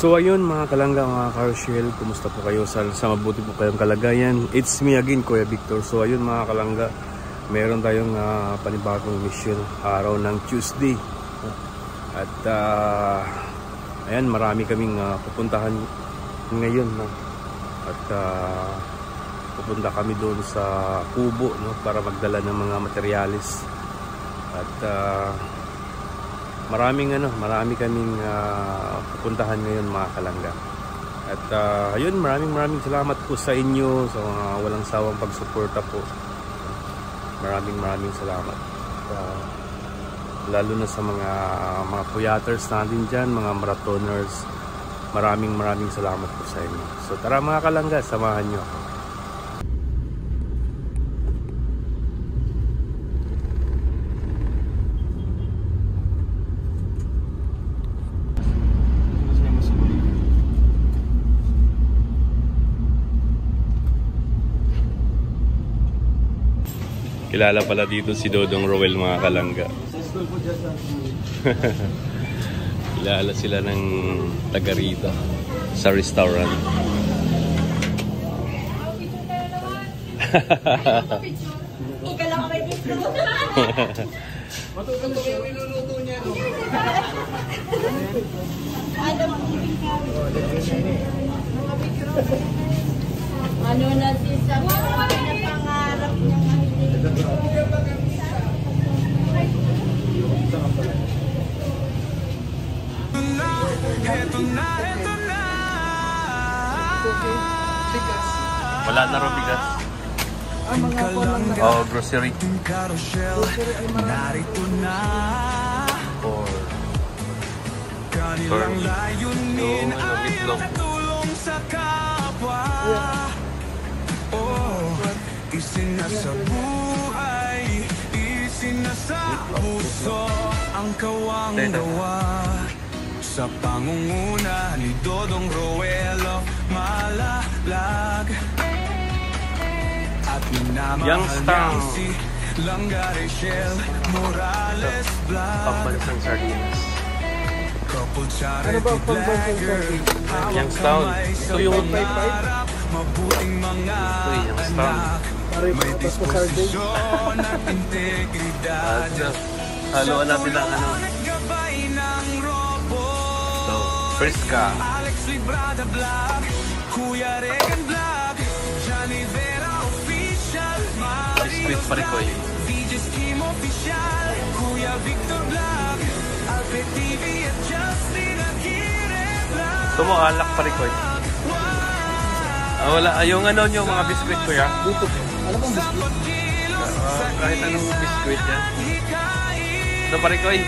So ayun mga kalangga, mga Carshell, kumusta po kayo? Sa mabuti po kayong kalagayan. It's me again, Kuya Victor. So ayun mga kalangga, meron tayong panibagong mission araw ng Tuesday. At ayan, marami kaming pupuntahan ngayon, no? At pupunta kami doon sa Kubo, no? Para magdala ng mga materyales. At marami kaming pupuntahan ngayon mga kalangga. At ayun, maraming salamat po sa inyo sa mga walang sawang pagsuporta po. Maraming salamat. Lalo na sa mga puyaters natin dyan, mga marathoners. Maraming salamat po sa inyo. So tara mga kalangga, samahan nyo ako. Kilala pala dito si Dodong Roel mga kalangga. Kilala sila ng taga rito sa restaurant. Ano na si Sabi na pangarap niya nga Wala na rin bigas. Oh, grocery. Narito na kanilang layunin ay nakatulong sa kapwa. Isinasa buhay, isinasa puso ang kawang gawa sa pangunguna ni Dodong Roel Malaplag at minamahal niyang si Langga Rachel Morales Vlog. Pambansang sardinas. Couple charity blagger, Youngstown. Ito yung mabuting mga anak, may disposisyon at integridad. Haluan natin ang ano. So, first ka. Alex Librada Vlog, Kuya Regan Vlog, Johnny Vera Official, Biscuit Parikoy. DJ Scheme Official, Kuya Victor Vlog, Alfred TV at Justin Aguirre Vlog. Ito mo, alak Parikoy. Wala, yung ano yung mga biscuit ko ya? Dito. Alam mo ang biscuit? Kahit anong biscuit yan. Ito Parikoy.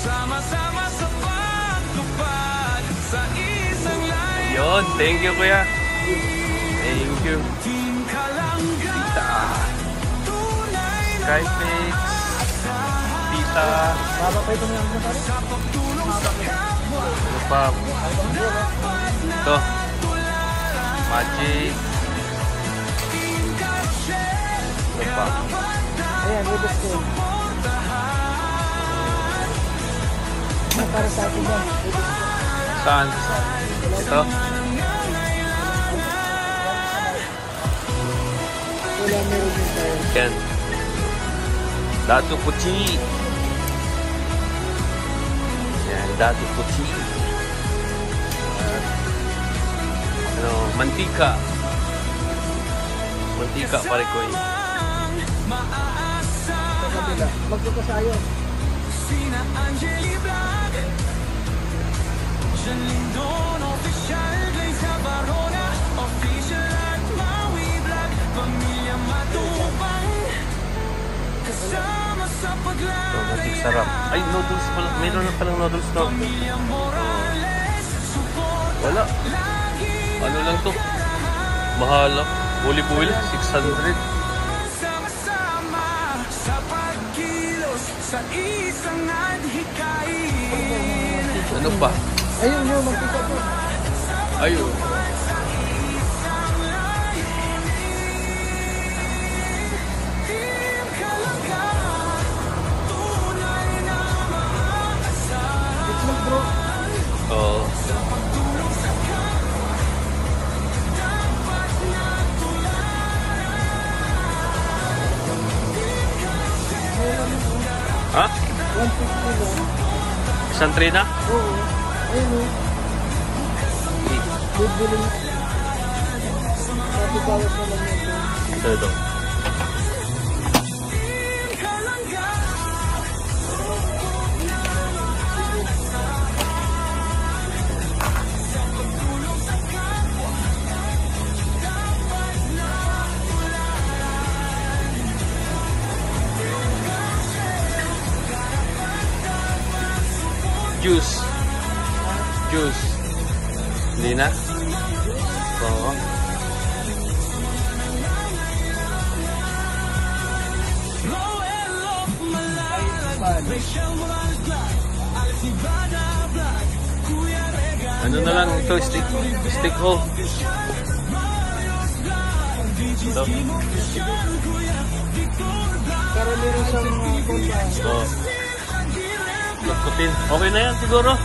Sama-sama sa pagtupad sa isang layo. Yun, thank you kuya. Thank you. Team Kalangga, Skyfix. Tita. Baba pa ito ng pare. sa pagtulong sa kapwa. Ano pa? Ito. Magic. Ano pa? Ayan, ubos ko. Para sa atin yan. Saan? Ito? Wala meron din tayo. Yan. Datu Puchi. Yan, Datu Puchi. Mantika. Mantika Parikoy. Sa kabila. Magkakasayo. Sina Angeli Vlog, Jan Lindon Official, Glaze Barona Official at Maui Vlog, Pamilya Matubang, kasama sa Matik sarap. Ay, noodles pala. Meron na palang noodles to. Pamilya Morales, support Wala. Ano lang to? Mahal. Buli-buli. 600. sama-sama sa pagkilos sa isang adhikain. Ano pa? Ayun yun, magkita po. Ayun. Team Kalangga, tunay na It's not bro. Oo. Isang tray na? Oo. Ayun o. Bibili. Sabi bawas na lang yun. Ito. Juice. Hindi na? Oo. Ano na lang ito? Stick ho. Ito. Pero meron siyang konta. Oo. Lakutin. Okay na yan siguro.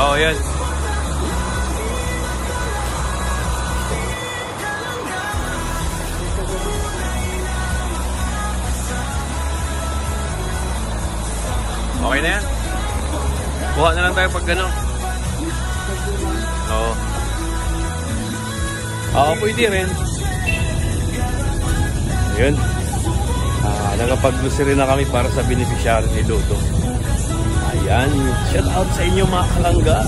Oh, yan. Okay na yan. Kuha na lang tayo pag gano'n. Oo. Oo, pwede rin. Ayun. Nakapag-grocery na kami para sa beneficiary ni Dodo. Ayan. Shout out sa inyo mga kalangga.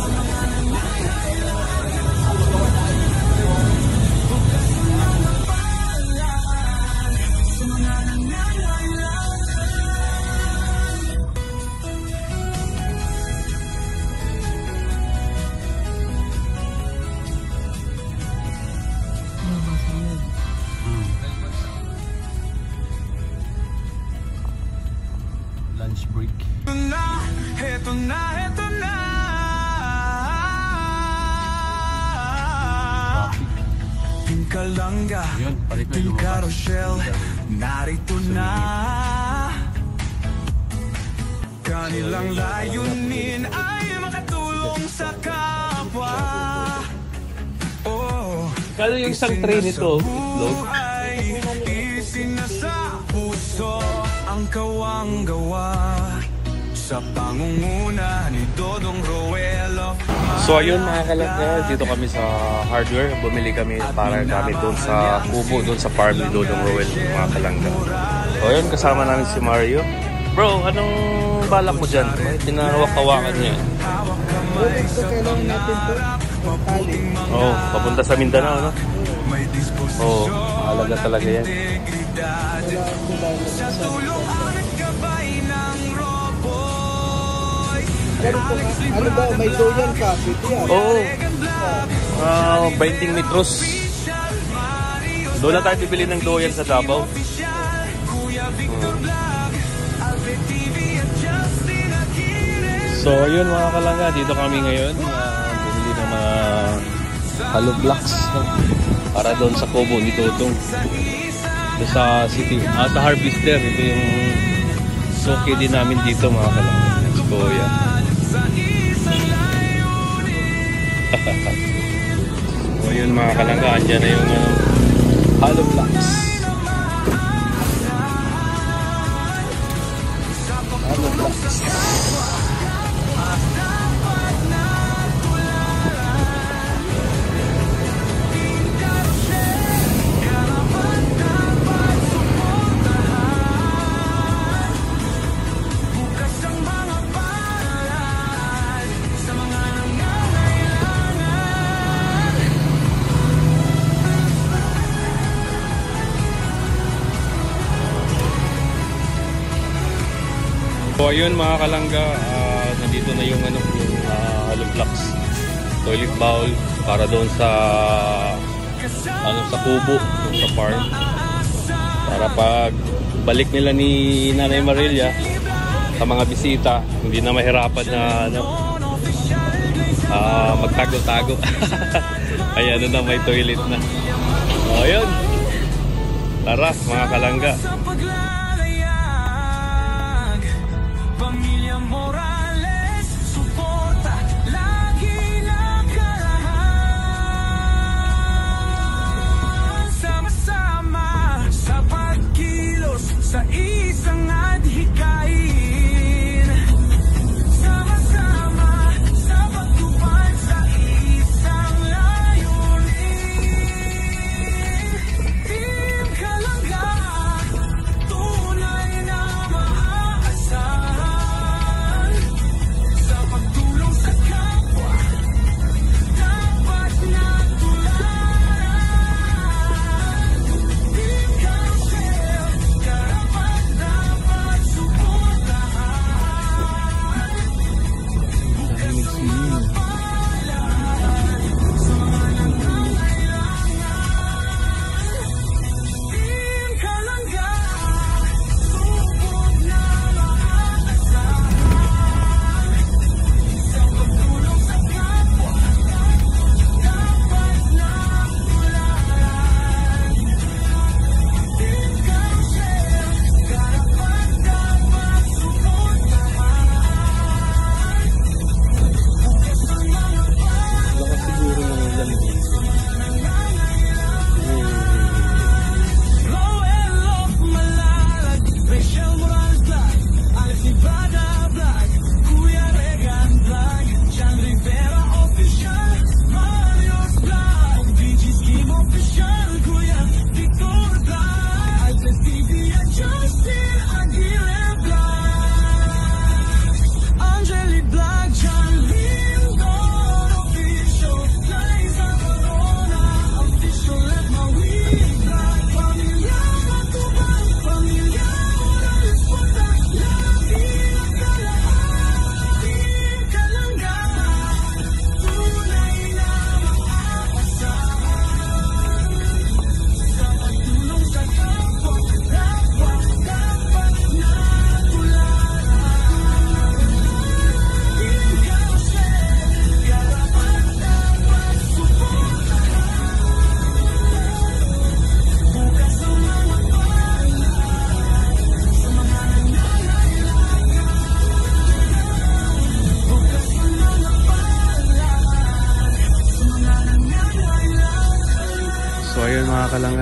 Lunch break. Heto na. Kalangga, Pinka Rochelle, narito na. Kanilang layunin ay makatulong sa kapwa. Oh, Kalo yung isang tray nito, itlog. Isinasa puso ang kawang-gawa sa pangunguna ni Dodong Roelo. So ayun mga kalangga, dito kami sa hardware. Bumili kami para gamit doon sa kubo, doon sa farm ni Dodong Roel, mga kalangga. So ayun, kasama namin si Mario. Bro, anong balak mo dyan? May tinawak-hawakan niya. Ito kailangan natin ito. Tali. Oo, papunta sa Mindanao, no? Oo, mahalaga talaga yan. Sa tulong at gabay ng roboy. Ano ba? May doyan ka. Pwede yan. Oo. 20 metros. Doon na tayo bibili ng doyan sa Davao. So ayun mga kalangga, dito kami ngayon. Bumili ng mga hollow blocks para doon sa kubo ni Dodong. Doon sa city, sa harvester. Ito yung soke din namin dito mga kalangga. Let's go, yeah. So yun mga kalangga, andyan na yung hollow blocks. Hollow blocks. So ayun mga kalangga, nandito na yung hollow blocks, toilet bowl para doon sa sa kubo, doon sa farm, para pag balik nila ni Nanay Marilia sa mga bisita, hindi na mahirapan na magtago-tago. Ayan na, may toilet na. O ayun, tara mga kalangga.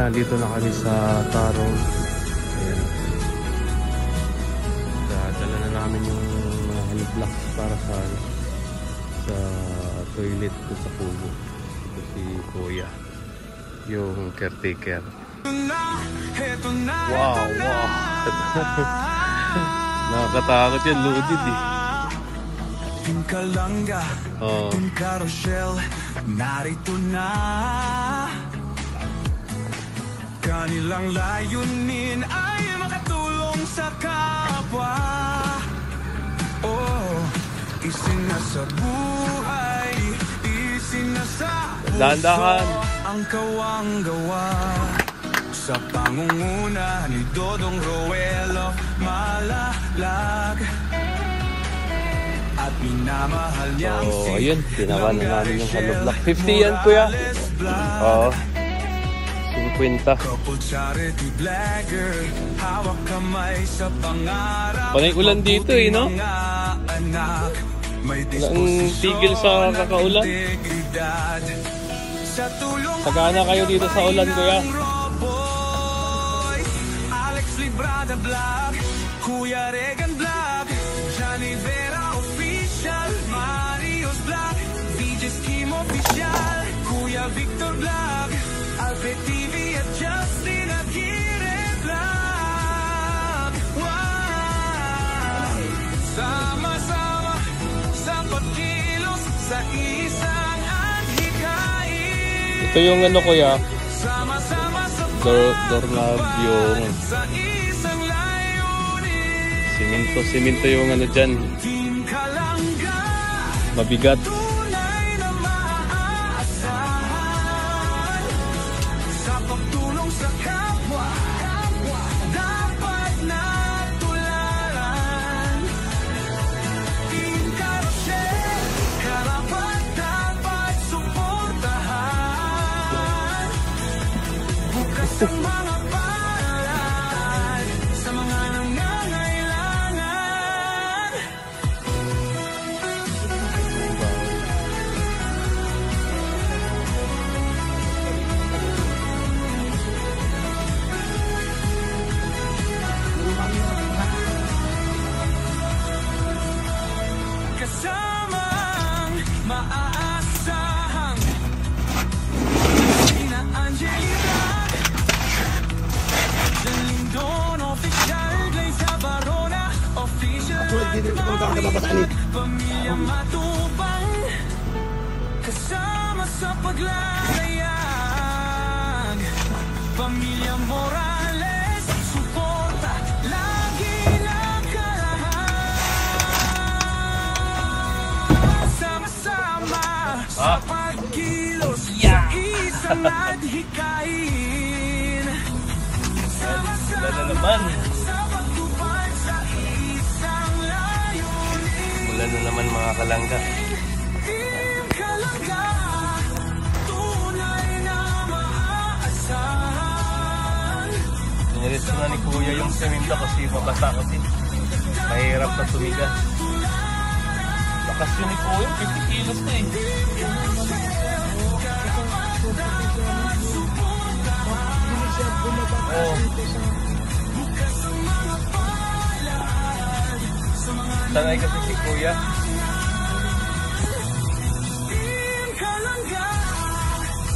nandito na kami sa Tarong. Ayan. Dala na namin yung mga hollow blocks para sa toilet ko sa Pugo. Ito si Kuya, yung caretaker. Wow, wow. Nakakatakot yan, loaded eh. Ating kalangga, ating carousel, narito na. Kanilang layunin ay makatulong sa kapwa. Oh, isinasa buhay, isinasa Dandahan. ang kawang gawa. Sa pangunguna ni Dodong Roelo Malalag at minamahal niyang So, ayun, ginawa na namin yung hollow block. 50 yan, Kuya? Oo. 50. Couple charity blagger, hawak kamay sa pangarap. Panay ulan dito eh, no? Mga anak, may Walang tigil sa kakaulan. integridad. Sa tulong Sagana kayo dito sa ulan, Kuya. Roboy, Alex Librada Vlog, Kuya Regan Vlog, Johnny Vera Official, Mario's Vlog, DJ Scheme Official, Kuya Victor Vlog, Alpet TV at Justin Aguirre Vlog. Wow! Sama-sama sa pagkilos sa isang adhikain. Ito yung ano, Kuya, Sama-sama sa doorknob yung sa isang layunin. simento yung ano dyan. Team Kalangga, Mabigat. tunay na maaasahan. Sa pagtulong sa kapwa, dapat na tularan. Team Carousel, karapat dapat suportahan. Bukas ang mga palad sa mga nangangailangan. Kasamang maaasahan Sina Angelina, Jan Lindon Official, Glaze Barona Official, Pamilya Matubang, kasama sa paglalayag. Pamilya Morales, suporta lagi ng kalahan. Sama-sama sa pagkilos sa isang adhikain. Sama-sama Wala na naman. sa pagtupad sa isang layunin. Wala na naman mga kalangga. Team Kalangga, tunay na maaasahan. Niresto na ni Kuya yung semento kasi mabasa kasi. Mahirap na tumigas. Lakas yun ni Kuya, 50 kilos na eh. Oh. Sanay kasi si Kuya. Team Kalangga,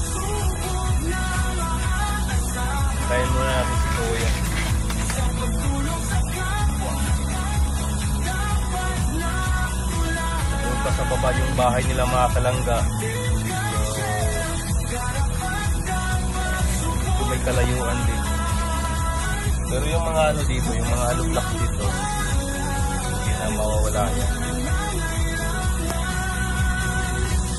subok na maaasahan. Kain muna natin si Kuya. Sa pagtulong sa kapwa, dapat na tularan. Doon pa sa baba yung bahay nila mga kalangga. So, may kalayuan din. Pero yung mga ano dito, yung mga hollow blocks dito, hindi na mawawala yan.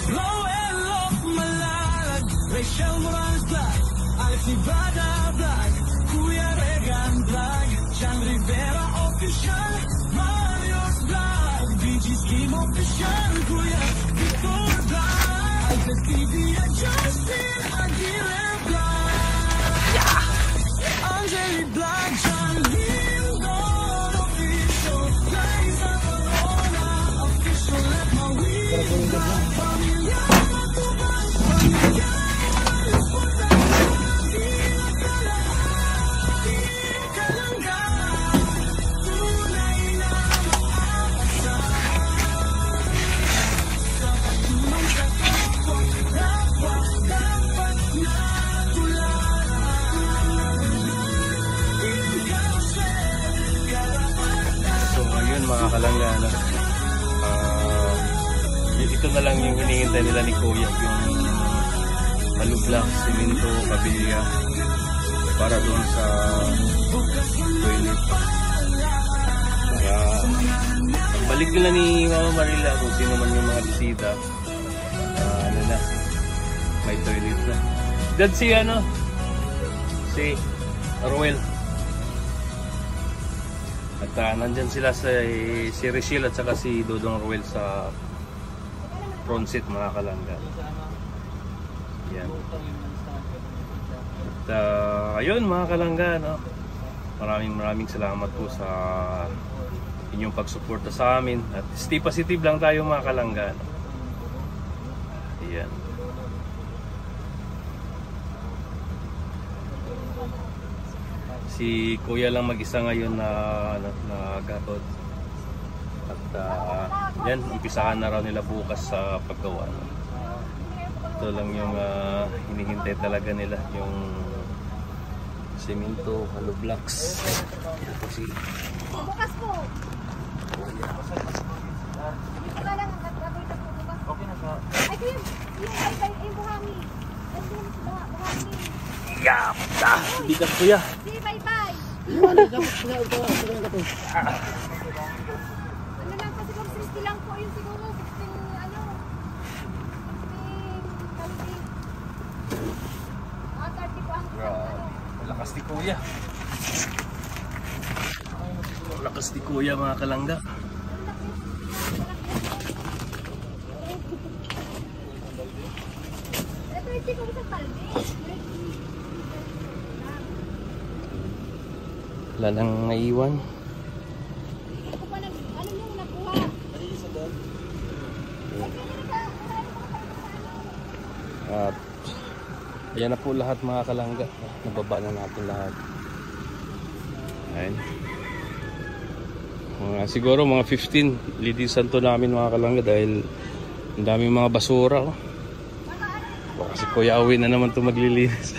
Noel of Malalag, Rachel Morales Vlog, Alex Librada Vlog, Kuya Regan Vlog, Jan Rivera Official, Mario's Vlog, BG Scheme Official, Kuya Victor Vlog, Alpet TV at Justin Aguirre Vlog, Angeli Vlog, John Lindon Official, Liza Corona Official, at Mawin Vlog, Pamilya Matubang, Pamilya Matubang, kalangga, ano? Ito na lang yung hinihintay nila ni Kuya, yung alubla, simento, kabilya para doon sa toilet. Kaya balik nila ni Mama Marila kung sino man yung mga bisita, ano na, may toilet na. Dad si ano, si Ruel. At nandyan sila si Rachel at saka si Dodong Ruel sa front seat, mga kalangga. Yan. At ayun mga kalangga, no? Maraming salamat po sa inyong pagsuporta sa amin. At stay positive lang tayo mga kalangga, no? Yan. Si Kuya lang mag-isa ngayon na gagawin. At yan, umpisahan na raw nila bukas sa paggawa. Ito lang yung hinihintay talaga nila, yung semento, hollow blocks. Ito si Bukas po. Ito lang ang gagawin na po bukas. Okay na sa... Ay, yung buhangin. Buhangin. Yapta! Bigat Kuya! Si bye-bye. Ano lang po, siguro 60 lang po yun siguro. 16, ano, 30 po ang Lakas ni Kuya. Lakas ni Kuya mga kalangga. Ito yung siguro sa talbi. Wala nang naiwan. Ako pa nag, ano yung nakuha? At ayan na po lahat mga kalangga. Nababa na natin lahat. Ayan. Siguro mga 15 linisan to namin mga kalangga dahil ang daming mga basura. Baka si Kuya Awin na naman to maglilinis.